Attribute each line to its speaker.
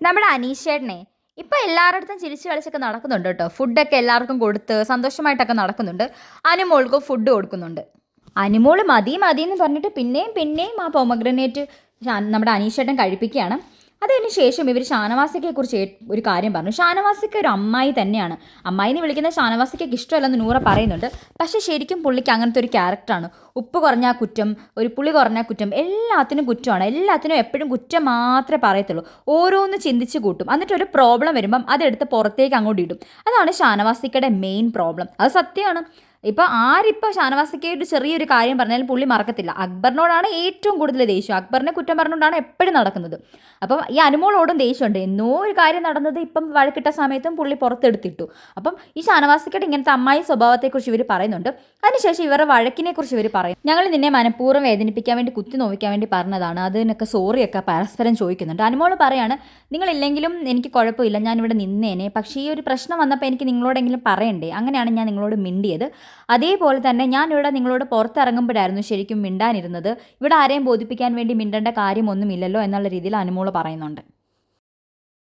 Speaker 1: നമ്മുടെ അനീഷേട്ടനെ ഇപ്പം എല്ലാവരുടെ ചിരിച്ച് കളിച്ചൊക്കെ നടക്കുന്നുണ്ട് കേട്ടോ. ഫുഡൊക്കെ എല്ലാവർക്കും കൊടുത്ത് സന്തോഷമായിട്ടൊക്കെ നടക്കുന്നുണ്ട്. അനുമോൾക്ക് ഫുഡ് കൊടുക്കുന്നുണ്ട്. അനുമോൾ മതി മതി എന്ന് പറഞ്ഞിട്ട് പിന്നെയും പിന്നെയും ആ പൊമഗ്രനേറ്റ് നമ്മുടെ അനീഷേട്ടൻ കഴിപ്പിക്കുകയാണ്. അതിന് ശേഷം ഇവർ ഷാനവാസിക്കയെക്കുറിച്ച് ഒരു കാര്യം പറഞ്ഞു. ഷാനവാസിക്ക ഒരു അമ്മായി തന്നെയാണ്. അമ്മായി എന്ന് വിളിക്കുന്ന ഷാനവാസിക്കയ്ക്ക് ഇഷ്ടമല്ലെന്ന് നൂറ പറയുന്നുണ്ട്. പക്ഷേ ശരിക്കും പുള്ളിക്ക് അങ്ങനത്തെ ഒരു ക്യാരക്ടറാണ്. ഉപ്പ് കുറഞ്ഞാൽ കുറ്റം, ഒരു പുളി കുറഞ്ഞാൽ കുറ്റം, എല്ലാത്തിനും കുറ്റമാണ്. എല്ലാത്തിനും എപ്പോഴും കുറ്റം മാത്രമേ പറയത്തുള്ളൂ. ഓരോന്ന് ചിന്തിച്ച് കൂട്ടും. എന്നിട്ട് ഒരു പ്രോബ്ലം വരുമ്പം അതെടുത്ത് പുറത്തേക്ക് അങ്ങോട്ട് ഇടും. അതാണ് ഷാനവാസിക്കയുടെ മെയിൻ പ്രോബ്ലം. അത് സത്യമാണ്. ഇപ്പോൾ ആരിപ്പോൾ ഷാനവാസിക്കായിട്ട് ചെറിയൊരു കാര്യം പറഞ്ഞാലും പുള്ളി മറക്കത്തില്ല. അക്ബറിനോടാണ് ഏറ്റവും കൂടുതൽ ദേഷ്യം. അക്ബറിനെ കുറ്റം പറഞ്ഞുകൊണ്ടാണ് എപ്പോഴും നടക്കുന്നത്. അപ്പം ഈ അനുമോളോടും ദേഷ്യമുണ്ട്. എന്നോ ഒരു കാര്യം നടന്നത് ഇപ്പം വഴക്കിട്ട സമയത്തും പുള്ളി പുറത്തെടുത്തിട്ടു. അപ്പം ഈ ഷാനവാസിക്കായിട്ട് ഇങ്ങനത്തെ അമ്മായി സ്വഭാവത്തെക്കുറിച്ച് ഇവർ പറയുന്നുണ്ട്. അതിനുശേഷം ഇവരുടെ വഴക്കിനെക്കുറിച്ച് ഇവർ പറയും. ഞങ്ങൾ നിന്നെ മനഃപൂർവ്വം വേദനിപ്പിക്കാൻ വേണ്ടി കുത്തി നോവിക്കാൻ വേണ്ടി പറഞ്ഞതാണ്, അതിനൊക്കെ സോറിയൊക്കെ പരസ്പരം ചോദിക്കുന്നുണ്ട്. അനുമോൾ പറയാണ്, നിങ്ങളില്ലെങ്കിലും എനിക്ക് കുഴപ്പമില്ല, ഞാനിവിടെ നിന്നേനെ, പക്ഷേ ഈ ഒരു പ്രശ്നം വന്നപ്പോൾ എനിക്ക് നിങ്ങളോടെങ്കിലും പറയണ്ടേ, അങ്ങനെയാണ് ഞാൻ നിങ്ങളോട് മിണ്ടിയത്. അതേപോലെ തന്നെ ഞാനിവിടെ നിങ്ങളോട് പുറത്തിറങ്ങുമ്പോഴായിരുന്നു ശരിക്കും മിണ്ടാനിരുന്നത്. ഇവിടെ ആരെയും ബോധിപ്പിക്കാൻ വേണ്ടി മിണ്ടേണ്ട കാര്യമൊന്നുമില്ലല്ലോ എന്നുള്ള രീതിയിൽ അനുമോൾ പറയുന്നുണ്ട്.